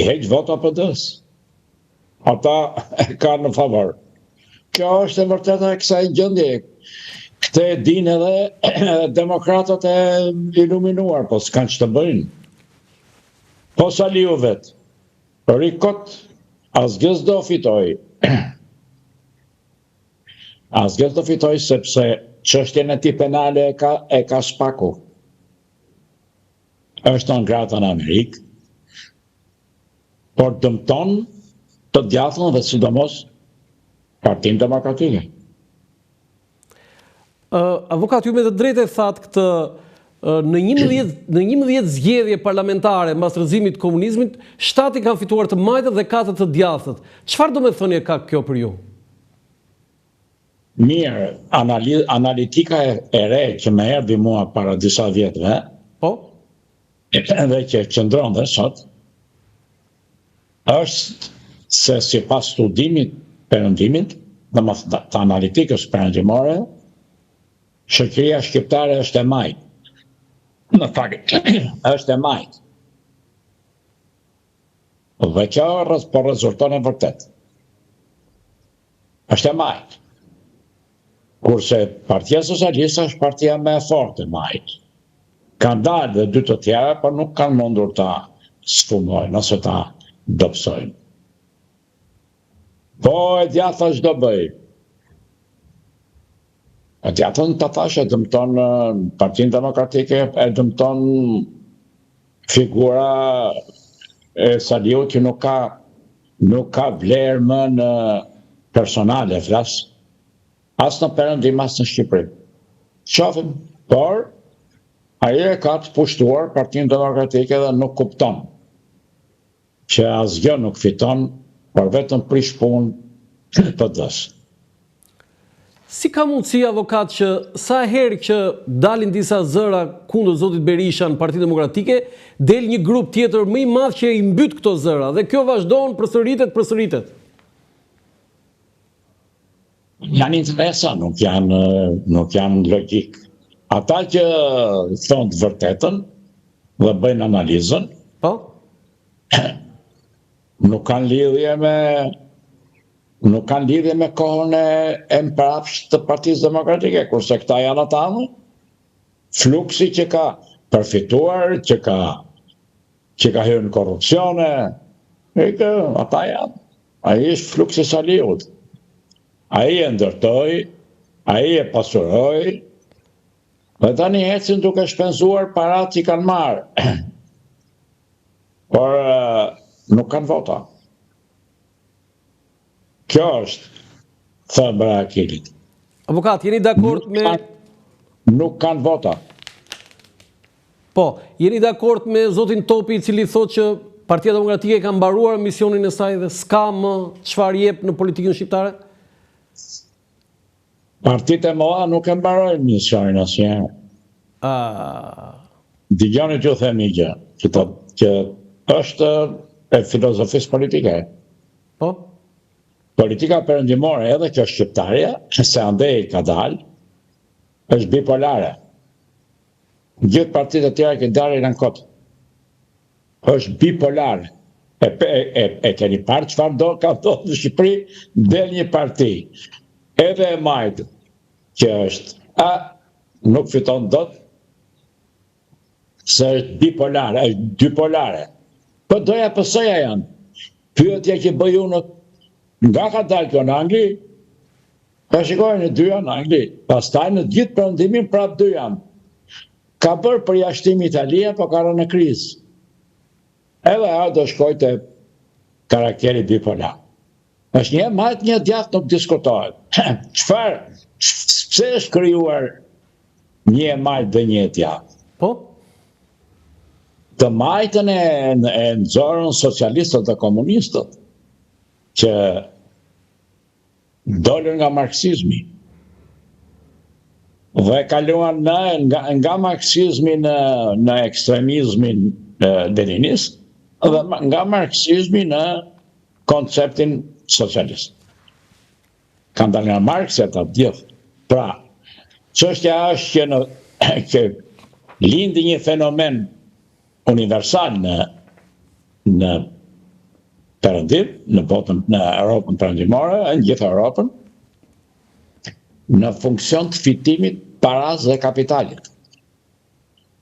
I heq vota PD-s. Ata e kanë në favor. Kjo është e vërteta e kësaj gjendje. Këtë e dinë edhe demokratët e iluminuar, po s'kanë që të bëjnë. Po Saliu vetë, rikot, asgjës do fitoj. Asgjës do fitoj sepse çështjen e tij penale e ka Spaku. Është në grata në Amerikë, por dëmton të djathtën dhe sidomos Partinë Demokratike. Avokat, ju me të drejtë e thatë këtë në 11 zgjedhje parlamentare mbas rrëzimit të komunizmit, 7 kanë fituar të majtët dhe 4 të djathtët. Çfarë do me thënie ka kjo për ju? Mirë, analitika e re që më erdhi mua para disa vjetëve, po? Edhe që qëndron dhe sot, është se sipas studimit perëndimit, të analitikës perëndimore, shoqëria shqiptare është e majtë. Në fakt, është e majtë. Dhe kjo po rezulton e vërtet. Është e majtë. Kurse Partia Socialiste është partia më e fortë e majtë. Kanë dalë dhe 2 të tjera, por nuk kanë mundur ta sfumojnë ose ta dobësojnë. Po e djatha ç'do bëj? E djatën të thash e dëmton Partinë Demokratike, e dëmton figura e Saliut që nuk ka vlerë më në personale, flas, as në Perëndim, as në Shqipëri. Qofim, por ai e ka të pushtuar Partinë Demokratike dhe nuk kupton që asgjë nuk fiton, por vetëm prish punë PD-s. Si ka mundësi, avokat, që sa herë që dalin disa zëra kundër zotit Berisha në Partinë Demokratike, del një grup tjetër më i madh që i mbyt këto zëra, dhe kjo vazhdon, përsëritet. Janë interesa, nuk janë logjik. Ata që thonë të vërtetën dhe bëjnë analizën, po? Nuk kanë lidhje me kohën e mbrapsht të Partisë Demokratike, kurse këta janë ata, fluksi që ka përfituar, që ka hyrë në korrupsione, ata janë. Ai është fluksi Saliut. Ai e ndërtoi, ai e pasuroi, dhe tani ecin duke shpenzuar paratë që kanë marrë. Por nuk kanë vota. Kjo është thëmbra e Akilit. Avokat, jeni dakord me... Nuk kanë vota. Po, jeni dakord me zotin Topi, i cili thotë që Partia Demokratike ka mbaruar misionin e saj dhe s'ka më çfarë jep në politikën shqiptare? Partitë e mëdha nuk e mbarojnë misionin asnjëherë. Dëgjoni t'ju them një gjë, që është e filozofisë politike. Po? Politika perëndimore, edhe kjo shqiptarja, se andej ka dalë, është bipolare. Gjithë partitë e tjera që dalin në kot. Është bipolare. E keni parë çfarë ka ndodhur në Shqipëri, del një parti, edhe e majtë, që është nuk fiton dot, se është bipolare, është dypolare. Po doja PS-ja janë. Pyetja që bëj unë, nga ka dalë kjo në Angli, ka shikojnë në 2 janë në Angli, pastaj në gjithë perëndimin prap 2 janë. Ka bërë përjashtim Italia, po ka rënë në krizë. Edhe ajo do shkojë te karakteri bipolar. Është një majt, një djathtë, nuk diskutohet. Pse është krijuar një majt dhe një djathtë? Po? Të majtën e nxorën socialistët dhe komunistët, që dolën nga marksizmi dhe kaluan nga marksizmi në ekstremizmin leninist dhe nga marksizmi në konceptin socialist. Kanë dalë nga Marx e të gjithë. Pra, çështja është që lindi një fenomen universal në perëndim, në Europën perëndimore, në gjithë Europën, në funksion të fitimit paras dhe kapitalit,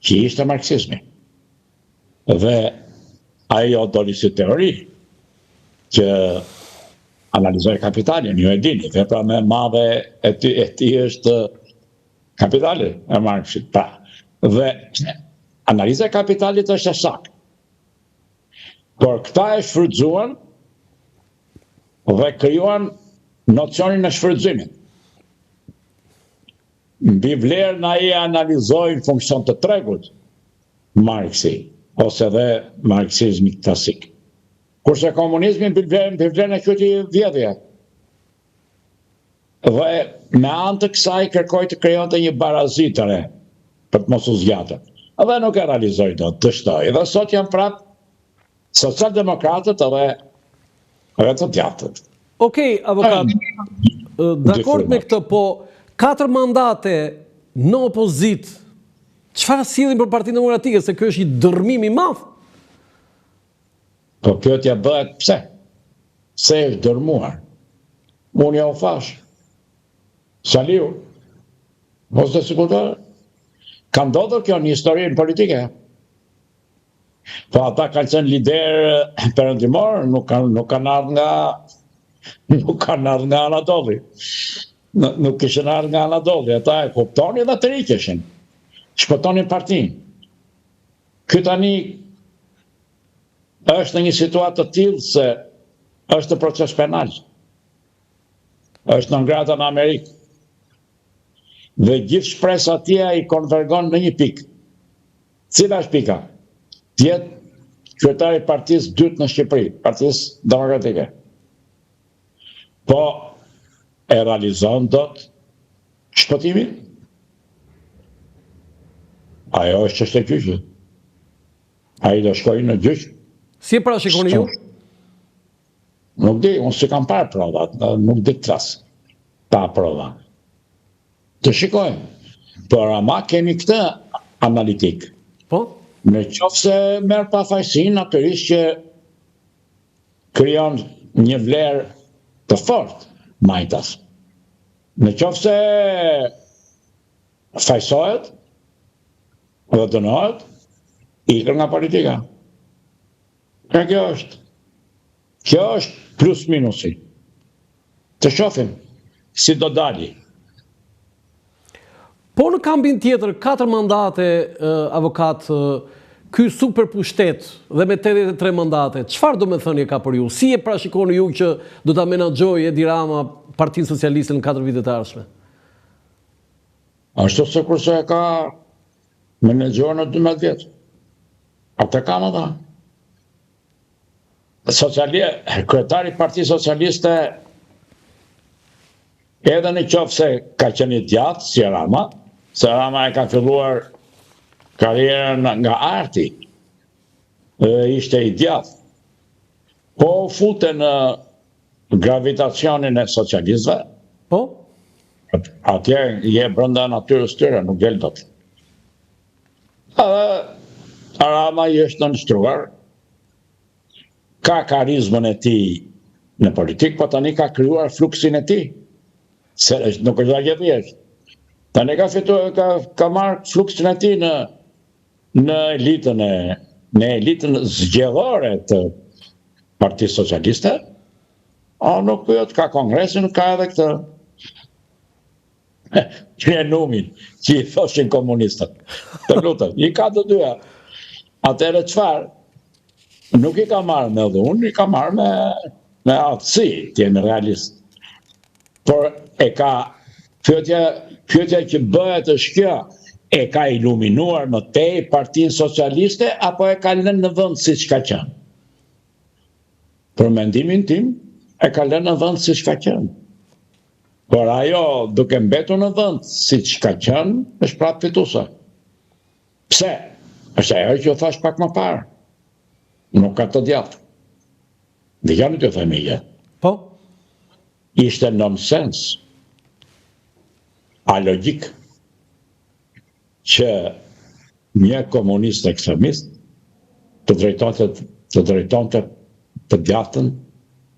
që ishte marksizmi. Dhe ajo doli si teori që analizoj kapitalin, ju e dini, vepra më e madhe e tij është kapitali e Marksit. Dhe analiza e kapitalit është e saktë. Por këta e shfrytzuan dhe krijuan nocionin e shfrytëzimit. Mbi vlerën ai analizoi në funksion të tregut Marksi, ose dhe marksizmi klasik. Kurse komunizmi mbi vlerën e qyti vjedhje. Dhe me anë të kësaj kërkoi të krijonte një barazi të re për të mos u zgjatur. Dhe nuk e realizoi dot, dështoi. Dhe sot janë prapë socialdemokratët edhe të djatët. Okej, avokat, dakord me këtë, po 4 mandate në opozit, çfarë sillin për Partinë Demokratike, se kjo është një dërmim i madh? Po kjo t'ja bëhet pse? Se është dërmuar. Unë ja u thash. Saliu, mos të sigurisht, ka ndodhur kjo në historinë politike. Po ata kanë qenë lider perëndimor, nuk kanë ardhur nga Anadolli. Nuk kishin ardhur nga Anadolli, ata e kuptonin dhe të rikeshin. Shpëtonin partinë. Ky tani është në një situatë të tillë se është në proces penal. Është në ngrata në Amerikë. Dhe gjithë shpresa tia i konvergon në një pikë. Cila është pika? Tjetë kryetari partisë dytë në Shqipëri, Partisë Demokratike. Po e realizon dot shpëtimin? Ajo është çështje gjyqi. Ai do shkojë në gjyq. Si e parashikoni ju? Nuk di, unë si kam parë provat, nuk di të flas pa prova. Të shikojmë, por ama kemi këtë analitik. Po? Në qoftë se merr pafajësinë, natyrisht që krijon një vlerë të fortë majtas. Në qoftë se fajsohet dhe dënohet, ikën nga politika. Kjo është plus minusi. Të shohim si do dali. Po në kambin tjetër, 4 mandate, avokat, ky super pushtet dhe me 83 mandate, çfarë do me thënie ka për ju? Si e parashikoni ju që do ta menaxhojë Edi Rama Partinë Socialiste në 4 vitet e ardhshme? Ashtu se kurse e ka menaxhuar në 12 vjet. Ata kanë ata. Kryetari i Partisë Socialiste, edhe në qoftë se ka qenë i djathtë si Rama, se Rama e ka filluar karrierën nga arti, dhe ishte i djathtë, po fute në gravitacionin e socialistëve, po? Atje je brenda natyrës tyre, nuk del dot. Edhe Rama i është nënshtruar, ka karizmën e tij në politikë, po tani ka krijuar fluksin e tij. Se nuk është gjë e thjeshtë. Tani ka marrë fluksin e tij në elitën zgjedhore të Partisë Socialiste. Nuk pyet, ka kongresin, ka edhe këtë plenumin që i thoshin komunistët. Të lutem, i ka të dyja. Atëherë çfarë? Nuk i ka marrë me dhunë, i ka marrë me aftësi, të jemi realist. Por e ka pyetja që bëhet është kjo, e ka iluminuar më tej Partinë Socialiste apo e ka lënë në vend siç ka qenë? Për mendimin tim, e ka lënë në vend siç ka qenë. Por ajo duke mbetur në vend siç ka qenë, është prapë fituese. Pse? Është ajo që u thash pak më parë. Nuk ka të djathtë. Dhe janë të themije. Po? Ishte nonsens, alogjik, që një komunist ekstremist të drejtonte të djathtën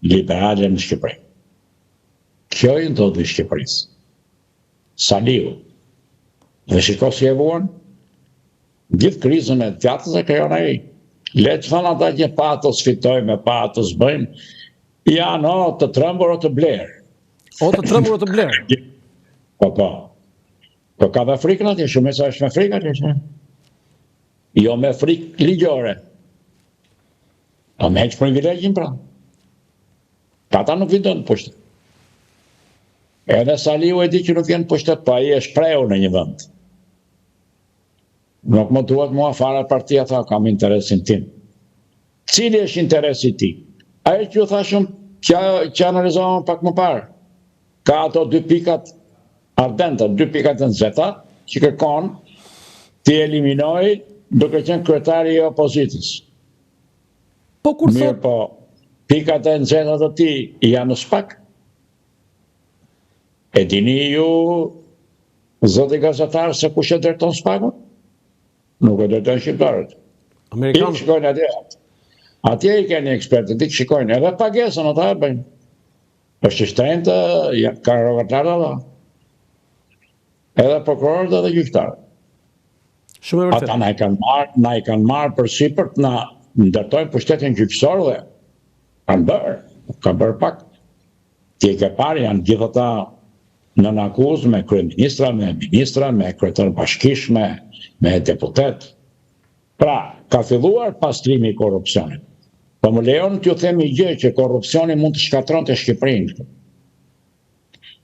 liberale në Shqipëri. Kjo i ndodhi Shqipërisë. Saliu. Dhe shiko si e vuan, gjithë krizën e djathtës e krijon ai. Le të thonë ata që patos fitojmë, patos bëjmë, janë o të trembur o të blerë. O të trembur o të blerë. Po. Po ka dhe frikën atje, shumica është me frikë atje. Jo me frikë ligjore. Po me heqë privilegjin pra. Ata nuk vindon pushtet. Edhe Saliu e di që nuk vjen pushtet, po ai e shprehu në një vend. Nuk më duhet mua fare partia, tha, kam interesin tim. Cili është interesi ti? Ajo që ju thashëm, që analizovëm pak më parë. Ka ato 2 pikat ardenta, 2 pikat e nxehta, që kërkon të eliminoj duke qenë kryetari i opozitës. Po kur Mirë, po, pikat e nxehta të ti janë në SPAK. E dini ju, zoti gazetar, se kush e drejton SPAK-un? Nuk e drejton shqiptarët. Amerikanë. I shikojnë atje. Atje i keni ekspertët, i shikojnë. Edhe pagesën ata e bëjnë. është shtrenjtë, ka rogatarë ata. Edhe prokurorët edhe gjyqtarët. Shumë e vërtetë. Ata na i kanë marrë për sipër të na ndërtojnë pushtetin gjyqësor dhe kanë bërë pak. Ti e ke parë, janë gjithë ata në akuzë me kryeministra, me ministra, me kryetar bashkish, me deputet. Pra, ka filluar pastrimi i korrupsionit. Po më lejon t'ju them një gjë që korrupsioni mund të shkatronte Shqipërinë.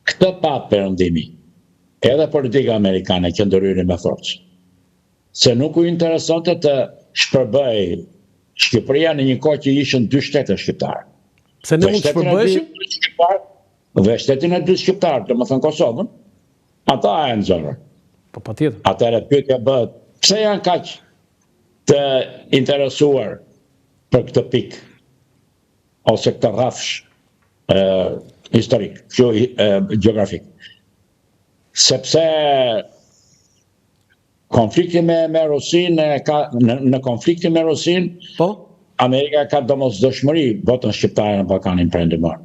Këtë pa perëndimi. Edhe politika amerikane që ndërhyri me forcë. Se nuk u interesonte të shpërbëj Shqipëria në një kohë që ishin 2 shtete shqiptare. Se ne mund të shpërbëheshim? Dhe shtetin e 2 shqiptarë, domethënë Kosovën, ata e nxorën. Po patjetër. Atëherë pyetja bëhet, pse janë kaq të interesuar për këtë pikë ose këtë rrafsh historik, geografik? Sepse konflikti me Rusin, në konflikti me Rusin, Po? Amerika ka domosdoshmëri botën shqiptare në Ballkanin Perëndimor.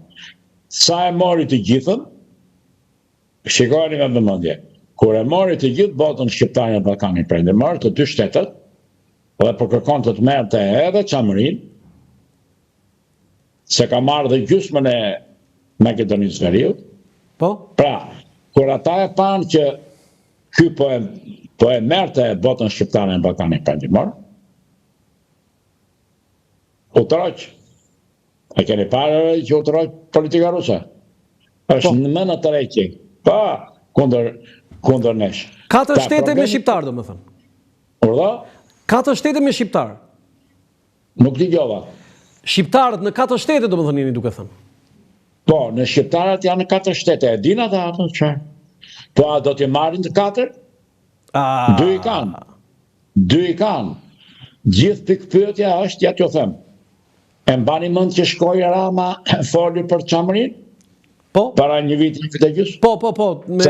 Sa e mori të gjithën, shikoni me vëmendje, kur e mori të gjithë botën shqiptare në Ballkanin Perëndimor, të 2 shtetet, dhe për kërkon të merrte edhe Çamërin, se ka marrë dhe gjysmën e Maqedonisë Veriut. Po? Pra, kur ata e panë që ky po e merrte botën shqiptare në Ballkanin Perëndimor, u troq. E keni parë që u troq politika ruse? Është në më në tërheqje. Pa, kundër nesh. 4 shtete me shqiptar, domethënë. Urdhë? 4 shtete me shqiptar. Nuk dëgjova. Shqiptarët në 4 shtete, domethënë jeni duke thënë. Po, në shqiptarët janë në 4 shtete. E din ata ato çfarë? Po a do t'i marrin të 4? 2 i kanë. 2 i kanë. Gjithë pikpyetja është, ja t'ju them. E mbani mend që shkoi Rama foli për Çamërin? Po? Para një viti e gjys? Po, me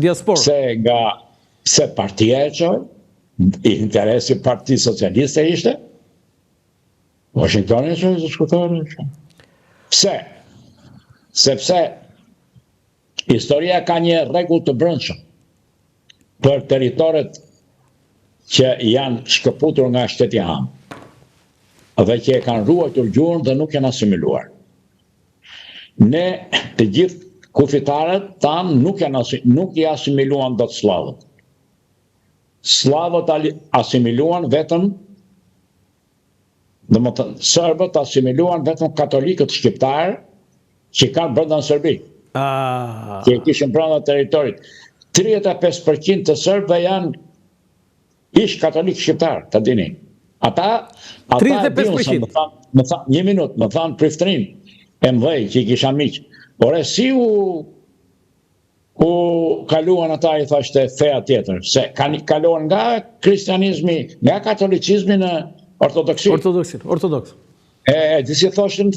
diasporë. Se partia e çoi, interesi Partisë Socialiste ishte, Washingtoni e çoi diskutonin. Pse? Sepse historia ka një rregull të brendshëm për territoret që janë shkëputur nga shteti am, dhe që e kanë ruajtur gjuhën dhe nuk janë asimiluar. Ne të gjithë kufitarët tanë nuk i asimiluan dot slavët. Slavët asimiluan vetëm, domethënë serbët asimiluan vetëm katolikët shqiptarë që kanë brenda në Serbi. Që e kishin brenda territorit. 35% të serbëve janë ish katolik shqiptar, të dini. Ata 35%. Më thanë, një minutë, më thanë priftrin e mdhej që i kisha miq. Ore, si u kaluan ata, i thashte, feja tjetër? Se kaluan nga kristianizmi, nga katolicizmi në ortodoksi. Ortodoks. E disi thoshin,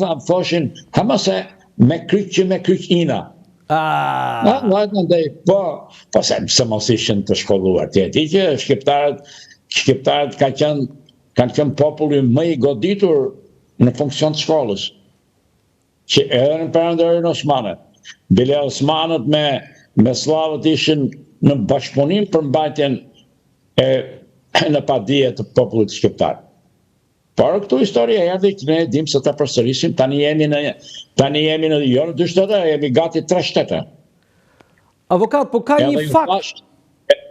hama se me kryq ina. Po se mos ishin të shkolluar. Ti që shqiptarët kanë qenë populli më i goditur në funksion të shkollës, që edhe në perandorin Osmane, bile Osmanët me slavët ishin në bashkëpunim për mbajtjen në padije të popullit shqiptar. Por këtu historia erdhi që ne dim se ta përsërisim, tani jemi në jo në 2 shtete, jemi gati 3 shtete. Avokat, po ka një fakt.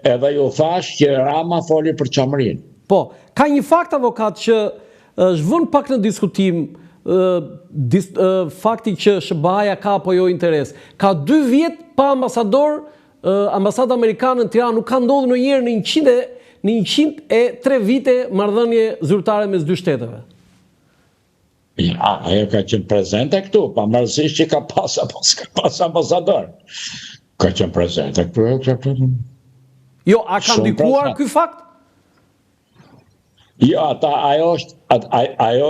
Edhe ju thash që Rama foli për qamërin. Po, ka një fakt, avokat, që është vënë pak në diskutim fakti që SBA-ja ka apo jo interes. Ka 2 vjet pa ambasador, ambasada amerikane në Tiranë nuk ka ndodhur ndonjëherë në 103 vite marrëdhënie zyrtare mes 2 shteteve. Ja, ajo ka qenë prezente këtu, pavarësisht që ka pas ambasador. Ka qenë prezente këtu. Jo, a ka ndikuar ky fakt? Jo, ajo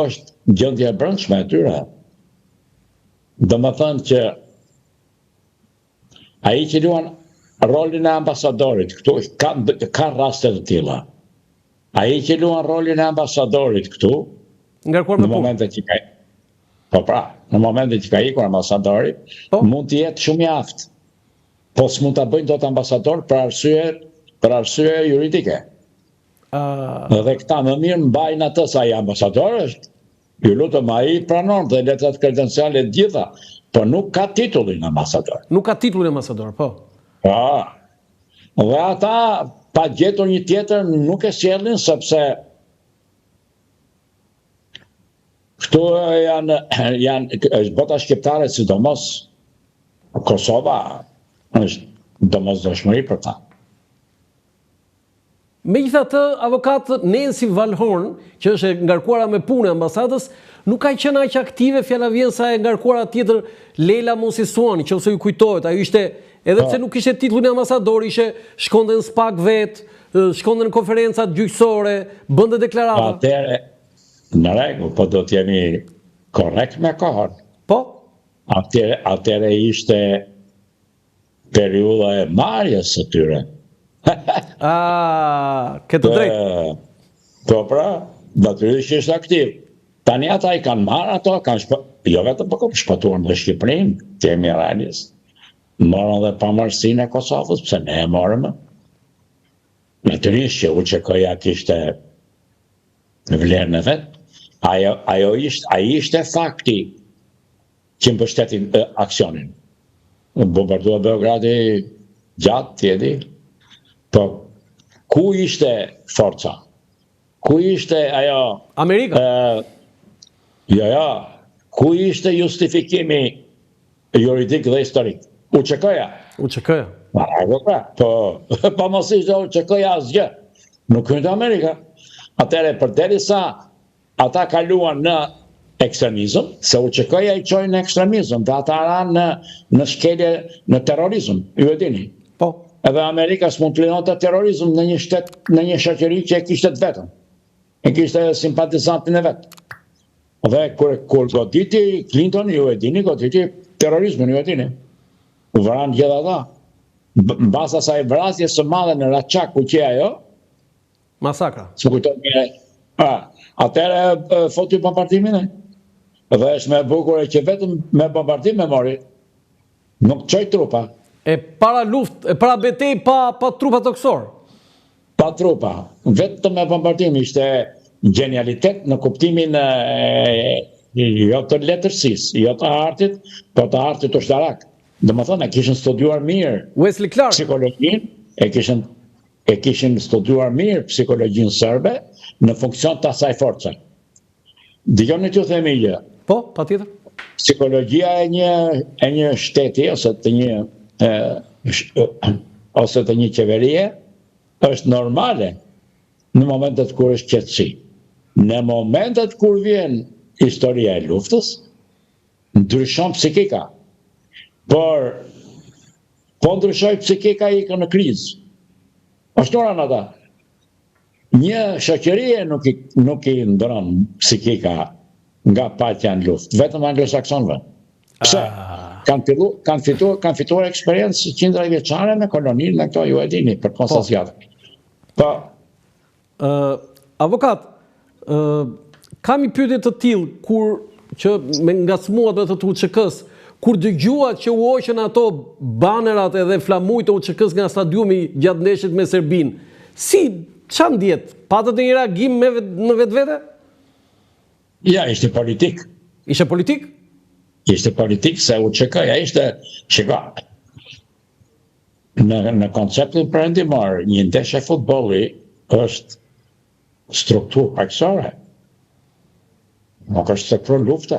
është gjendja e brendshme e tyre. Domethënë që ai që luan rolin e ambasadorit këtu, ka raste të tilla. Ai që luan rolin e ambasadorit këtu, ngarkuar me në momentet që ka në momentet që ka ikur ambasadori, mund të jetë shumë i aftë. Po s'mund ta bëjnë dot ambasador për arsye juridike. Dhe këta më mirë mbajnë atë sa i ambasador është, ju lutem ai pranon dhe letrat kredenciale të gjitha, po nuk ka titullin ambasador. Nuk ka titullin ambasador, po. Dhe ata pa gjetur një tjetër nuk e sjellin sepse këtu është bota shqiptare, sidomos Kosova është domosdoshmëri për ta. Megjithatë, avokat Nancy Valhorn, që është e ngarkuara me punë e ambasadës, nuk ka qenë aq aktive, fjala vjen sa e ngarkuara tjetër Leila Mosisuani, nëse ju kujtohet, ajo ishte edhe pse nuk ishte titullin e ambasador, shkonte në SPAK vet, shkonte në konferencat gjyqësore, bënte deklarata. Atëre, në rregull, po do të jemi korrekt me kohën. Po? Atëre ishte periudha e marrjes së tyre. Këtë drejt. Po pra, natyrisht ishte aktiv. Tani ata i kanë marrë ato, jo vetëm po shpëtuar në Shqipërinë, të jemi realist. Morën dhe pavarësinë e Kosovës, pse ne e morëm. Natyrisht që UÇK-ja kishte vlerën e vet. Ai ishte fakti që mbështeti aksionin. Bombardua Beogradi gjatë, tjedi. Po, ku ishte forca? Ku ishte ajo... Amerika? Jo, ku ishte justifikimi juridik dhe historik? UÇK-ja. UÇK-ja. Po, pa mos ishte UÇK-ja asgjë. Nuk hynte Amerika. Atëre, përderisa ata kaluan në ekstremizëm, se UÇK-ja i çoi në ekstremizëm, dhe ata ranë në shkelje në terrorizëm, ju e dini. Po. Edhe Amerika s'mund të lejonte terrorizëm në një shtet, në një shoqëri që e kishte të vetën. E kishte simpatizantin e vet. Dhe kur goditi Clinton, ju e dini, goditi terrorizmin, ju e dini. U vranë gjithë ata. Mbas asaj vrasjes së madhe në Raçak, ku që ajo? Masakra. S'u kujton mirë. Atëre foti bombardimin e. Dhe është me bukur që vetëm me bombardim me mori. Nuk çoi trupa. E para luftë, e para betejë pa trupa toksor. Pa trupa. Vetëm me bombardim ishte genialitet në kuptimin jo të letërsisë, jo të artit, por të artit ushtarak. Domethënë, e kishin studiuar mirë Wesley Clark psikologjinë, e kishin studiuar mirë psikologjinë serbe në funksion të asaj force. Dëgjoni t'ju themi gjë. Po, patjetër. Psikologjia e një shteti ose të një qeverie është normale në momentet kur është qetësi. Në momentet kur vjen historia e luftës, ndryshon psikika. Por po ndryshoj psikika i ka në krizë. Ashtu ranë ata. Një shoqërie nuk i ndron psikika nga paqja në luftë, vetëm anglosaksonëve. Pse? Kanë fituar eksperiencë qindra vjeçare me koloninë, me këto ju e dini, për konstasiatë. Po. Avokat, kam një pyetje të tillë kur që me ngacmuat me të UÇK-s, kur dëgjuat që u hoqën ato banerat edhe flamujt të UÇK-s nga stadiumi gjatë ndeshjet me Serbinë, ç'a ndjet? Patët një reagim në vetvete? Ja, ishte politik. Ishte politik? Ishte politik se UÇK-ja ishte, shiko, në konceptin perëndimor, një ndeshje futbolli është strukturë pakësore. Nuk është strukturë lufta.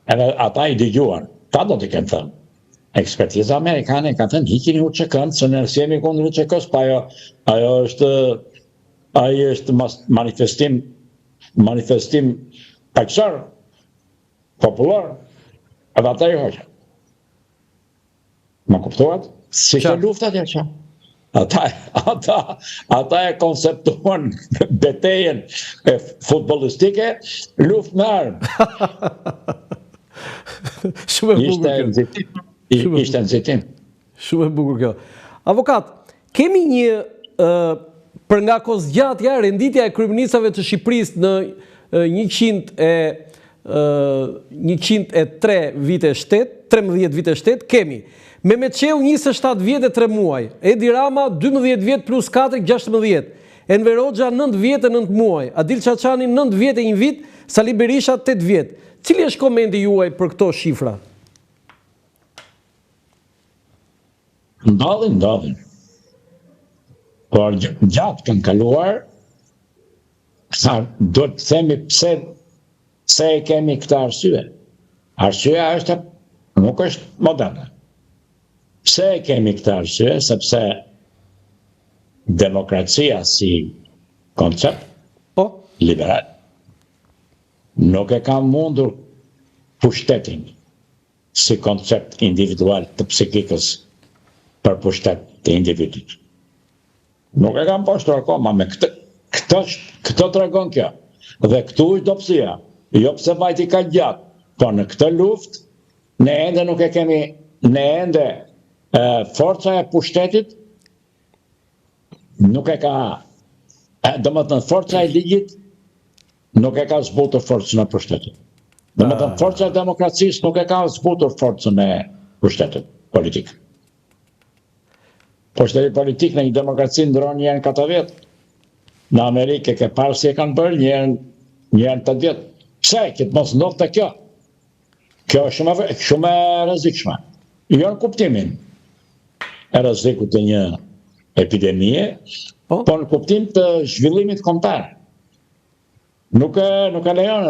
Edhe ata i dëgjuan, ta do t'i kemë thënë. Ekspertiza amerikane ka thënë hiqini UÇK-n, se ne jemi kundër UÇK-s, pa ajo është manifestim pakësor, popullor, edhe ata i hoqën. Më kuptohet? Si që lufta t'ja që. Ata e konceptuan betejen futbolistike luft me armë. Ishte nxitim. Shumë e bukur kjo. Avokat, kemi një për nga kozgjatja, renditja e kryeministrave të Shqipërisë në 103 vite shtet, 13 vite shtet, kemi Mehmet Çeu 27 vjet e 3 muaj, Edi Rama 12 vjet plus 4, 16, Enver Hoxha 9 vjet e 9 muaj, Adil Çaçani 9 vjet e 1 vit, Sali Berisha 8 vjet. Cili është komendi juaj për këto shifra? Ndodhin. Por gjatë kanë kaluar, do të themi pse e kemi këtë arsye. Arsyeja nuk është moderne. Pse e kemi këtë arsye? Sepse demokracia si koncept liberal nuk e ka mundur pushtetin si koncept individual të psikikës për pushtet të individit. Nuk e kam poshtër akoma me këtë të regon kjo. Dhe këtu është dopsia. Jo pse vajti ka gjatë, po në këtë luft, ne ende nuk e kemi, ne ende forca e pushtetit nuk e ka, domethënë forca e ligjit nuk e ka zbutur forcën e pushtetit. Domethënë forca e demokracisë nuk e ka zbutur forcën e pushtetit politik. Pushteti politik në një demokraci ndron njëherë 4 vjet. Në Amerikë ke parë si e kanë bërë njëherë 8 vjet. Pse që të mos ndodhte kjo? Kjo është shumë e rrezikshme. Jo në kuptimin e rrezikut të një epidemie, po në kuptim të zhvillimit kombëtar. Nuk e lejon